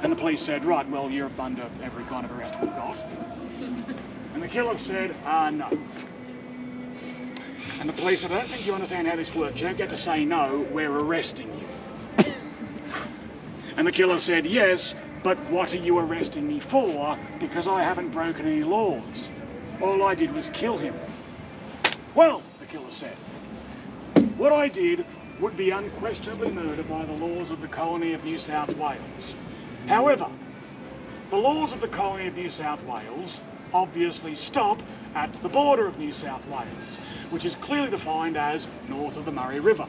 and the police said, right, well, you're under every kind of arrest we've got. And the killer said, no. And the police said, I don't think you understand how this works. You don't get to say no, we're arresting you. And the killer said, yes, but what are you arresting me for? Because I haven't broken any laws. All I did was kill him. Well, the killer said, what I did would be unquestionably murder by the laws of the colony of New South Wales. However, the laws of the colony of New South Wales obviously stop at the border of New South Wales, which is clearly defined as north of the Murray River.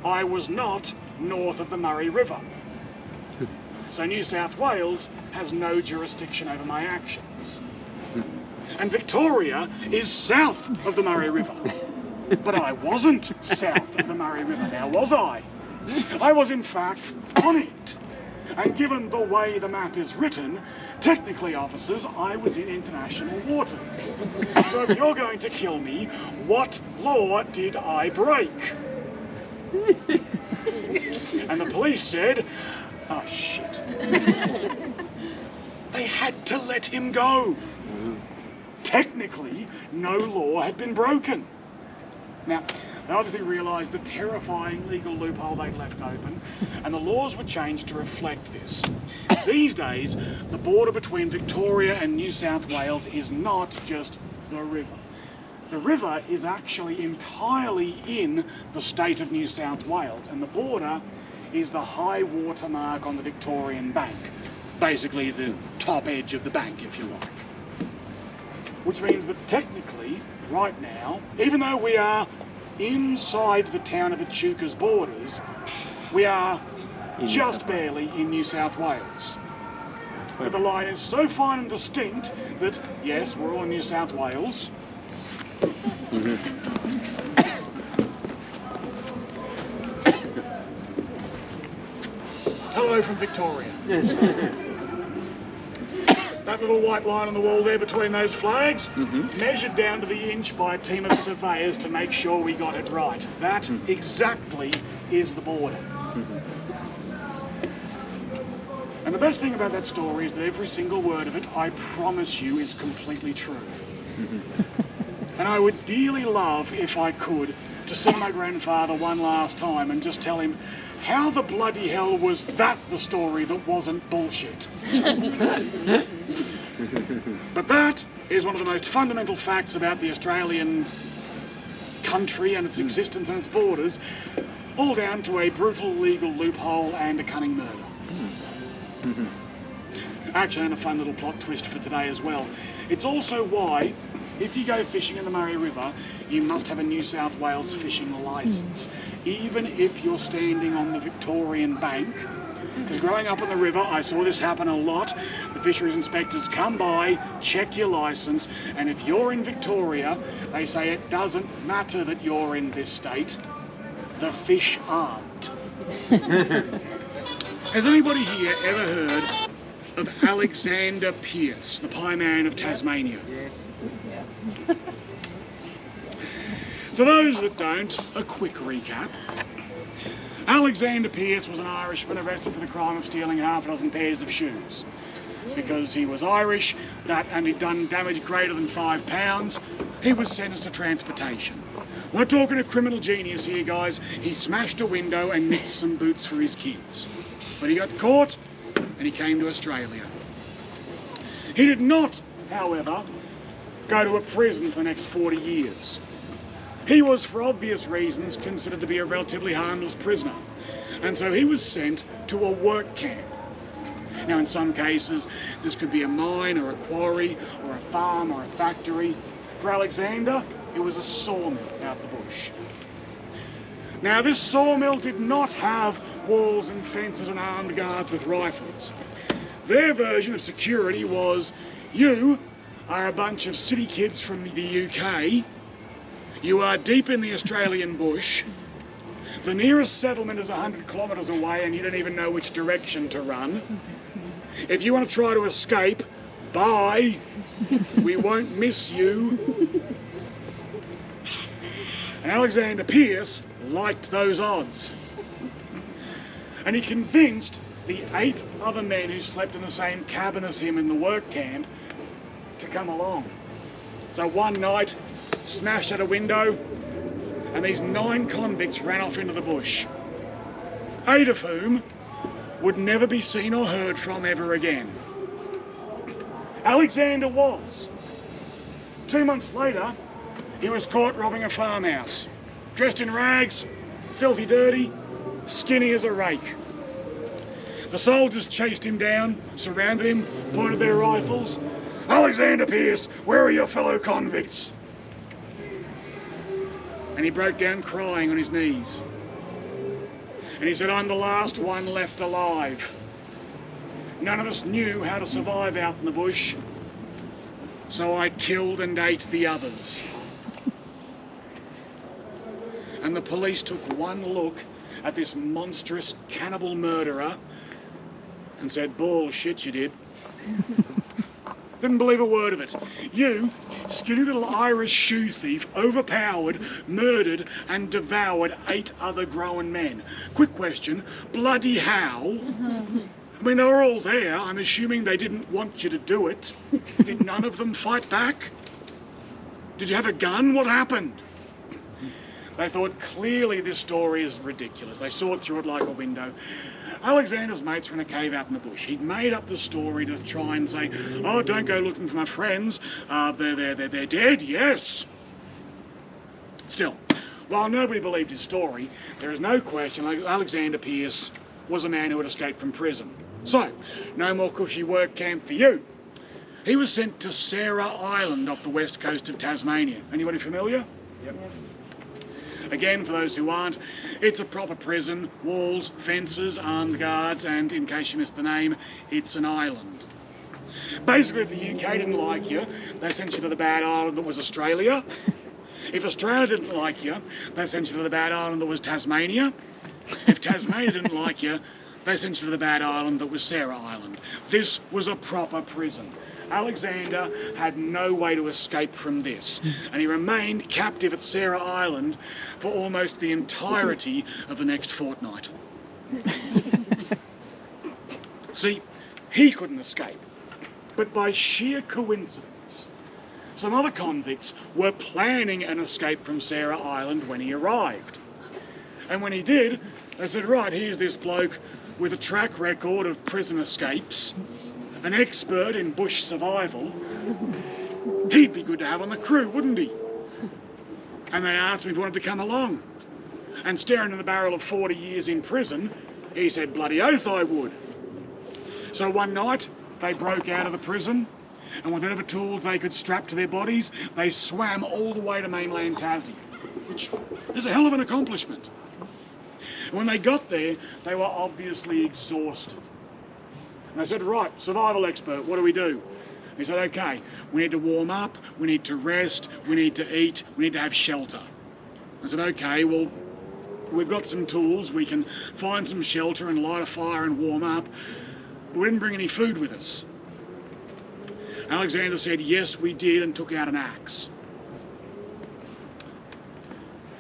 I was not north of the Murray River. So New South Wales has no jurisdiction over my actions. And Victoria is south of the Murray River. But I wasn't south of the Murray River, now was I? I was in fact on it. And given the way the map is written, technically, officers, I was in international waters. So if you're going to kill me, what law did I break? And the police said, oh shit. They had to let him go. Technically, no law had been broken. Now, they obviously realised the terrifying legal loophole they'd left open, and the laws were changed to reflect this. These days, the border between Victoria and New South Wales is not just the river. The river is actually entirely in the state of New South Wales, and the border is the high water mark on the Victorian bank. Basically the top edge of the bank, if you like. Which means that technically, right now, even though we are inside the town of Echuca's borders, we are just barely in New South Wales. But the line is so fine and distinct that, yes, we're all in New South Wales. Hello from Victoria. That little white line on the wall there between those flags, measured down to the inch by a team of surveyors to make sure we got it right. That exactly is the border. And the best thing about that story is that every single word of it, I promise you, is completely true. And I would dearly love, if I could, to see my grandfather one last time and just tell him, how the bloody hell was that the story that wasn't bullshit? But that is one of the most fundamental facts about the Australian country and its existence and its borders, all down to a brutal legal loophole and a cunning murder. Actually, and a fun little plot twist for today as well. It's also why, if you go fishing in the Murray River, you must have a New South Wales fishing licence, even if you're standing on the Victorian bank. Because growing up on the river, I saw this happen a lot. The fisheries inspectors come by, check your licence, and if you're in Victoria, they say it doesn't matter that you're in this state, the fish aren't. Has anybody here ever heard of Alexander Pearce, the Pie Man of Tasmania? Yes. For those that don't, a quick recap. Alexander Pearce was an Irishman arrested for the crime of stealing half a dozen pairs of shoes. Because he was Irish, and he'd done damage greater than £5, he was sentenced to transportation. We're not talking a criminal genius here, guys. He smashed a window and nicked some boots for his kids. But he got caught, and he came to Australia. He did not however, go to a prison for the next 40 years. He was, for obvious reasons, considered to be a relatively harmless prisoner, and so he was sent to a work camp. Now, in some cases, this could be a mine or a quarry or a farm or a factory. For Alexander, it was a sawmill out the bush. Now, this sawmill did not have walls and fences and armed guards with rifles. Their version of security was, you are a bunch of city kids from the UK, you are deep in the Australian bush, the nearest settlement is 100 kilometres away and you don't even know which direction to run. If you want to try to escape, bye, we won't miss you. And Alexander Pierce liked those odds. And he convinced the 8 other men who slept in the same cabin as him in the work camp to come along. So one night, smashed out a window, and these 9 convicts ran off into the bush, 8 of whom would never be seen or heard from ever again. Alexander was. 2 months later, he was caught robbing a farmhouse, dressed in rags, filthy dirty, skinny as a rake. The soldiers chased him down, surrounded him, pointed their rifles. Alexander Pierce, where are your fellow convicts? And he broke down crying on his knees. And he said, I'm the last one left alive. None of us knew how to survive out in the bush, so I killed and ate the others. And the police took one look at this monstrous cannibal murderer and said, bullshit, you did. Didn't believe a word of it. You, skinny little Irish shoe thief, overpowered, murdered and devoured 8 other grown men. Quick question, bloody how? I mean, they were all there. I'm assuming they didn't want you to do it. Did none of them fight back? Did you have a gun? What happened? They thought clearly this story is ridiculous. They saw through it like a window. Alexander's mates were in a cave out in the bush. He'd made up the story to try and say, oh, don't go looking for my friends. They're dead, yes. Still, while nobody believed his story, there is no question Alexander Pierce was a man who had escaped from prison. So, no more cushy work camp for you. He was sent to Sarah Island off the west coast of Tasmania. Anybody familiar? Yep. Again, for those who aren't, it's a proper prison, walls, fences, armed guards, and in case you missed the name, it's an island. Basically, if the UK didn't like you, they sent you to the bad island that was Australia. If Australia didn't like you, they sent you to the bad island that was Tasmania. If Tasmania didn't like you, they sent you to the bad island that was Sarah Island. This was a proper prison. Alexander had no way to escape from this, and he remained captive at Sarah Island for almost the entirety of the next fortnight. See, he couldn't escape, but by sheer coincidence, some other convicts were planning an escape from Sarah Island when he arrived. And when he did, they said, right, here's this bloke with a track record of prison escapes, an expert in bush survival. He'd be good to have on the crew, wouldn't he? And they asked him if he wanted to come along. And staring in the barrel of 40 years in prison, he said, bloody oath I would. So one night, they broke out of the prison, and with whatever tools they could strap to their bodies, they swam all the way to mainland Tassie, which is a hell of an accomplishment. And when they got there, they were obviously exhausted. And they said, right, survival expert, what do we do? He said, okay, we need to warm up, we need to rest, we need to eat, we need to have shelter. I said, okay, well, we've got some tools, we can find some shelter and light a fire and warm up, but we didn't bring any food with us. Alexander said, yes, we did, and took out an axe.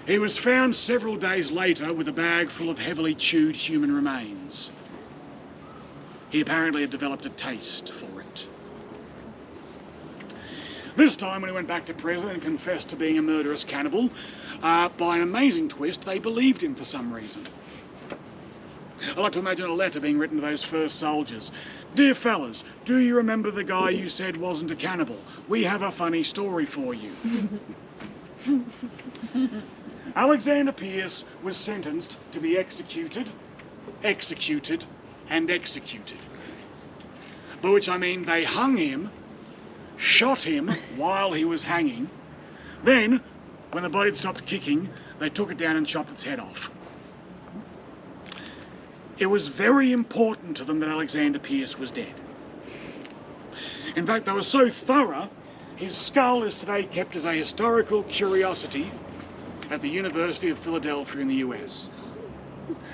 He was found several days later with a bag full of heavily chewed human remains. He apparently had developed a taste for it. This time, when he went back to prison and confessed to being a murderous cannibal, by an amazing twist, they believed him for some reason. I like to imagine a letter being written to those first soldiers. Dear fellas, do you remember the guy you said wasn't a cannibal? We have a funny story for you. Alexander Pierce was sentenced to be executed, and executed. By which I mean they hung him, shot him while he was hanging, then, when the body had stopped kicking, they took it down and chopped its head off. It was very important to them that Alexander Pierce was dead. In fact, they were so thorough, his skull is today kept as a historical curiosity at the University of Philadelphia in the US.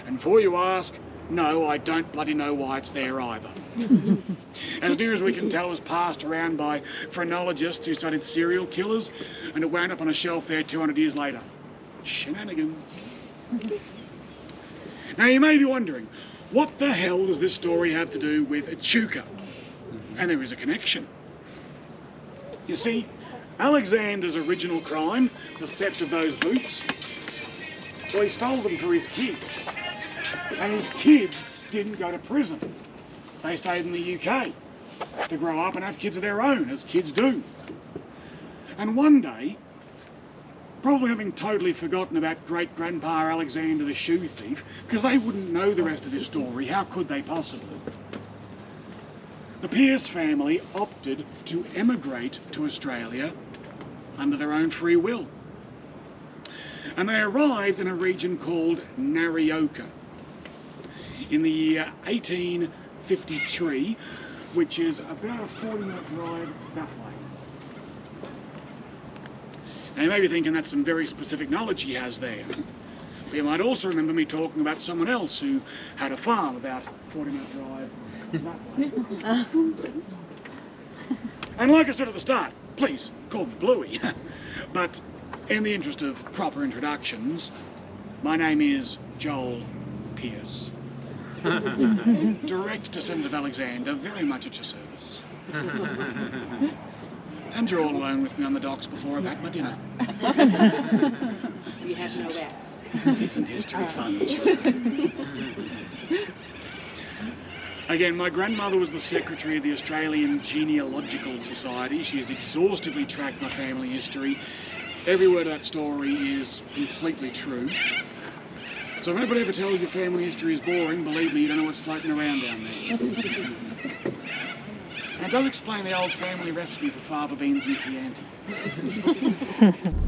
And before you ask, no, I don't bloody know why it's there either. As near as we can tell, it was passed around by phrenologists who studied serial killers, and it wound up on a shelf there 200 years later. Shenanigans. Now you may be wondering, what the hell does this story have to do with Echuca? And there is a connection. You see, Alexander's original crime, the theft of those boots, well, he stole them for his kids. And his kids didn't go to prison. They stayed in the UK to grow up and have kids of their own, as kids do. And one day, probably having totally forgotten about great-grandpa Alexander the shoe thief, because they wouldn't know the rest of this story, how could they possibly? The Pierce family opted to emigrate to Australia under their own free will. And they arrived in a region called Narioka in the year 1853, which is about a 40-minute drive that way. Now you may be thinking that's some very specific knowledge he has there. But you might also remember me talking about someone else who had a farm about a 40-minute drive that way. And like I said at the start, please call me Bluey. But in the interest of proper introductions, my name is Joel Pierce. Direct descendant of Alexander, very much at your service. And you're all alone with me on the docks before I've had my dinner. You have no ass. Isn't history fun, children? Again, my grandmother was the secretary of the Australian Genealogical Society. She has exhaustively tracked my family history. Every word of that story is completely true. So if anybody ever tells you family history is boring, believe me, you don't know what's floating around down there. And it does explain the old family recipe for fava beans and Chianti.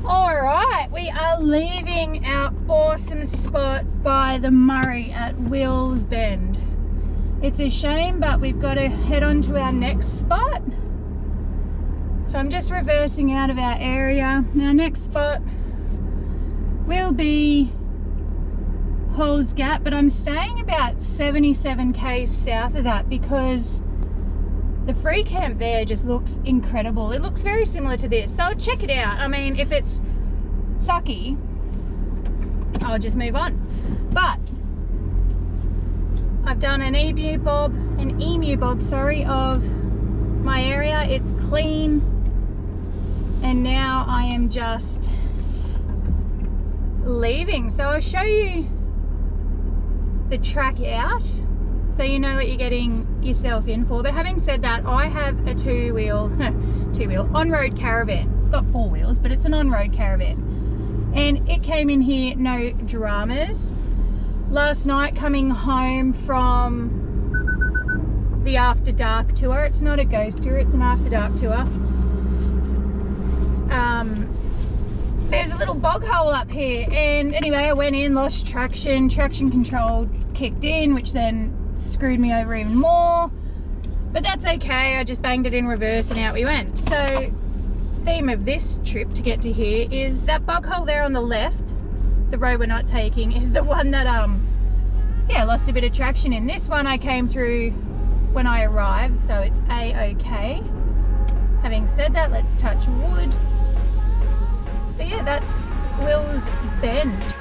Alright, we are leaving our awesome spot by the Murray at Wills Bend. It's a shame, but we've got to head on to our next spot. So I'm just reversing out of our area. Our next spot will be Halls Gap, but I'm staying about 77 k's south of that because the free camp there just looks incredible. It looks very similar to this, so check it out. I mean, if it's sucky, I'll just move on. But I've done an emu bob, of my area. It's clean, and now I am just leaving. So I'll show you the track out so you know what you're getting yourself in for. But having said that, I have a two-wheel on-road caravan. It's got four wheels, but it's an on-road caravan, and it came in here no dramas. Last night, coming home from the After Dark tour, it's not a ghost tour, it's an After Dark tour. There's a little bog hole up here, and anyway, I went in, lost traction control kicked in, which then screwed me over even more, but that's okay. I just banged it in reverse and out we went. So theme of this trip to get to here is that bog hole there on the left. The road we're not taking is the one that yeah, lost a bit of traction in. This one I came through when I arrived, so it's a-okay. Having said that, let's touch wood. But yeah, that's Wills Bend.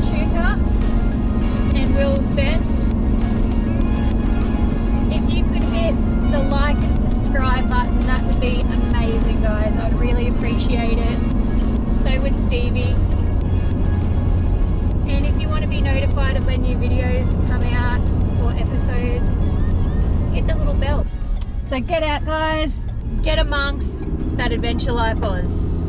Echuca and Will's Bend. If you could hit the like and subscribe button, that would be amazing, guys. I'd really appreciate it. So would Stevie. And if you want to be notified of when new videos come out or episodes, hit the little bell. So get out, guys. Get amongst that adventure life, Oz.